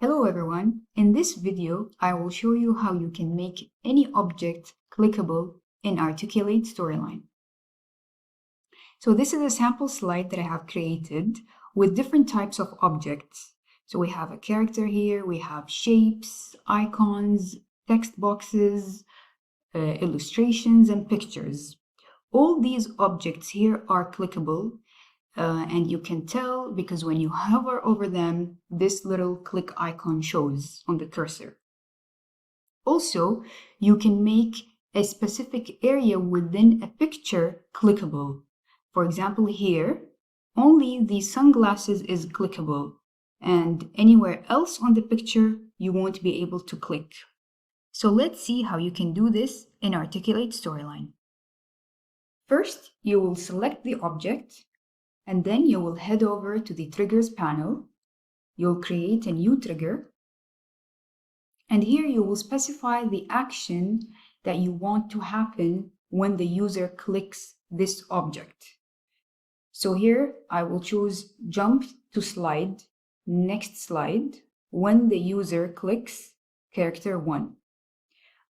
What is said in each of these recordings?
Hello everyone, in this video I will show you how you can make any object clickable in Articulate Storyline. So this is a sample slide that I have created with different types of objects. So we have a character here, we have shapes, icons, text boxes, illustrations, and pictures. All these objects here are clickable. And you can tell because when you hover over them, this little click icon shows on the cursor. Also, you can make a specific area within a picture clickable. For example, here, only the sunglasses is clickable, and anywhere else on the picture, you won't be able to click. So let's see how you can do this in Articulate Storyline. First, you will select the object, and then you will head over to the triggers panel. You'll create a new trigger. And here you will specify the action that you want to happen when the user clicks this object. So here I will choose jump to slide, next slide, when the user clicks character 1.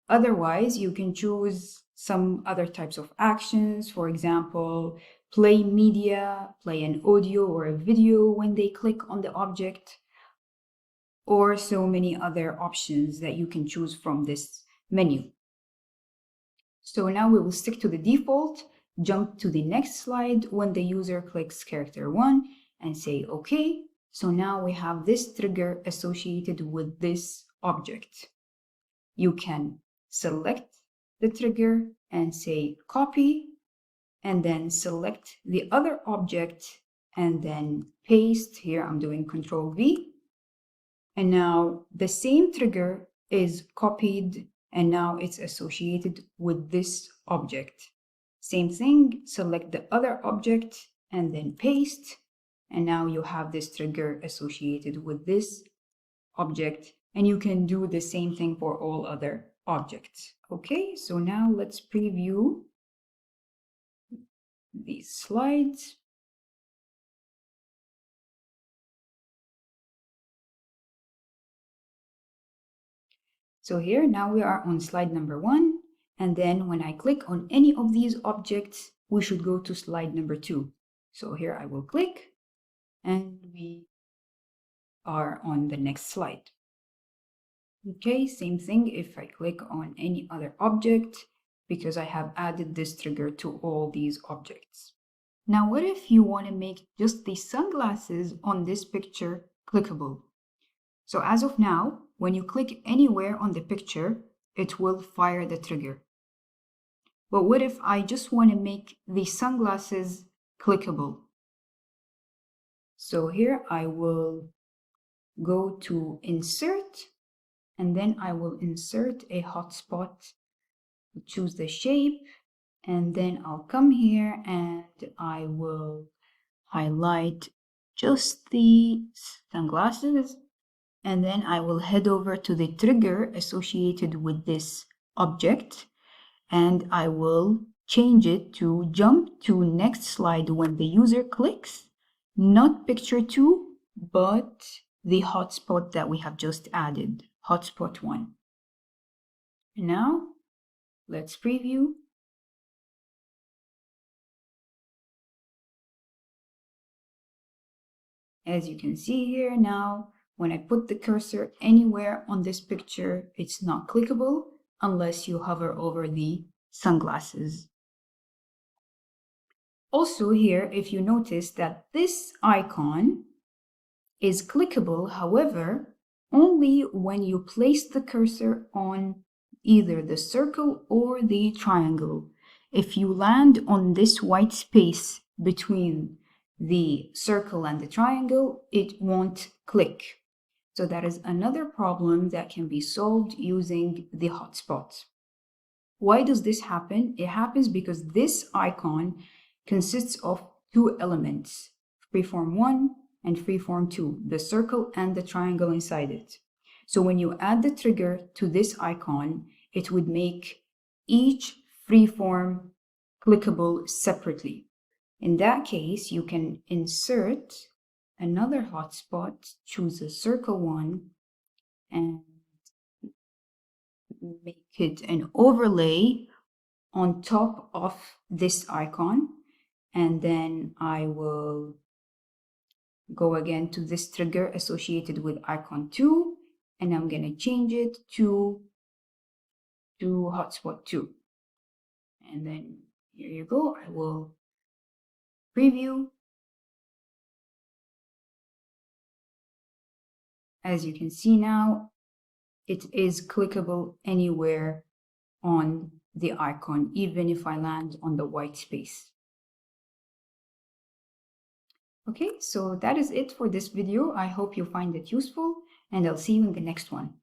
Otherwise, you can choose some other types of actions. For example, play media, play an audio or a video when they click on the object, or so many other options that you can choose from this menu. So now we will stick to the default, jump to the next slide when the user clicks character 1 and say OK. So now we have this trigger associated with this object. You can select the trigger and say copy, and then select the other object and then paste. Here I'm doing Control V. And now the same trigger is copied and now it's associated with this object. Same thing, select the other object and then paste. And now you have this trigger associated with this object. And you can do the same thing for all other objects. Okay, so now let's preview these slides. So here now we are on slide number 1, and then when I click on any of these objects, we should go to slide number 2. So here I will click and we are on the next slide. Okay, same thing if I click on any other object, because I have added this trigger to all these objects. Now, what if you want to make just the sunglasses on this picture clickable? So as of now, when you click anywhere on the picture, it will fire the trigger. But what if I just want to make the sunglasses clickable? So here I will go to Insert, and then I will insert a hotspot, choose the shape, and then I'll come here and I will highlight just the sunglasses, and then I will head over to the trigger associated with this object, and I will change it to jump to next slide when the user clicks, not picture 2, but the hotspot that we have just added, hotspot 1. Now, let's preview. As you can see here now, when I put the cursor anywhere on this picture, it's not clickable unless you hover over the sunglasses. Also here, if you notice that this icon is clickable, however, only when you place the cursor on either the circle or the triangle. If you land on this white space between the circle and the triangle, it won't click. So that is another problem that can be solved using the hotspot. Why does this happen? It happens because this icon consists of 2 elements, freeform 1 and freeform 2, the circle and the triangle inside it. So when you add the trigger to this icon, it would make each freeform clickable separately. In that case, you can insert another hotspot, choose a circle one, and make it an overlay on top of this icon. And then I will go again to this trigger associated with icon 2, and I'm going to change it to hotspot 2. And then here you go. I will preview. As you can see now, it is clickable anywhere on the icon, even if I land on the white space. Okay, so that is it for this video. I hope you find it useful, and I'll see you in the next one.